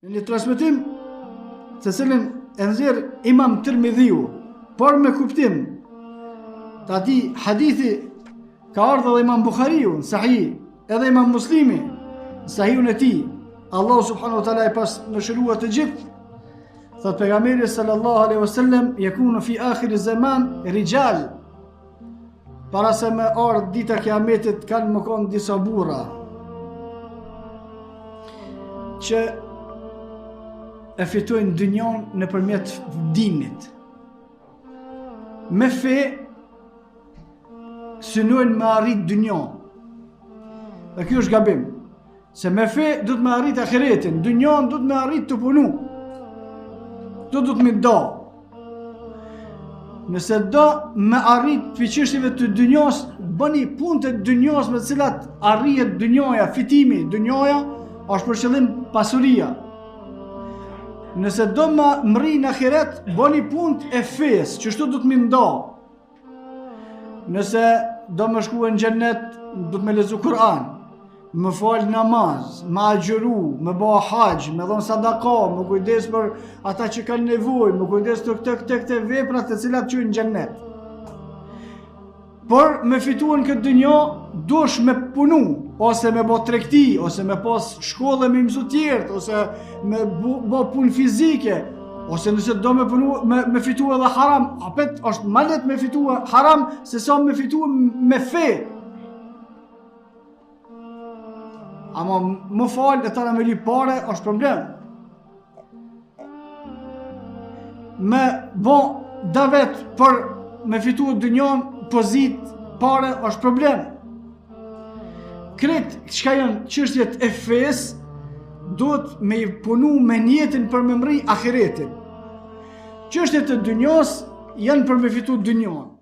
Në një transmetim të cilin e nxjerr Imam Tirmidhiu, por me kuptim të atij hadithi ka ardhur edhe Imam Buhariu në Sahih, edhe Imam Muslimi në Sahihun e tij. Allahu subhanahu wa taala e pas nëshërua të gjithë. Thot pejgamberi sallallahu alaihi wasallam, yakunu fi akhir zaman rijal. Para se me ardh dita e kiametit kanë më kon disa burra që e fitojnë dynjon nëpërmjet dinit. Me fe synojnë me arrit dynjon. Dhe kjo është gabim. Se me fe du të me arrit ahiretin, dynjon du të me arrit të punu. Du të me do. Nëse do me arrit për çështjeve të dynjos, bëni punë të dynjos me cilat arrihet dynjoja, fitimi, dynjoja është për qëllim pasuria. Nëse do me mri në ahiret, bëni punë e fesë, që shtu du të me ndo. Nëse do me shku në xhennet, du të me lezu Kur'an, me fal namaz, me agjëru, me bë haxh, me dhon sadaka, me kujdes për ata që kanë nevojë, me kujdes të këto veprat të cilat çojnë në xhennet. Por me fituan këtë dynjë, dush me punu, ose me bë tregti, ose me pas shkollë me mësu tjerë, ose me bë punë fizike, ose nëse do me punu me fitu edhe haram, apet është më lehtë me fitu haram se sa me fitu me fe. Ama më falë e tëra me li pare është problem. Me bon davet për me fitu dynjon, pozit, pare është problem. Kretë çka janë çështjet e fesë, duhet me i punu me njetin për me mri ahiretin. Çështjet e dynjos janë për me fitu dynjon.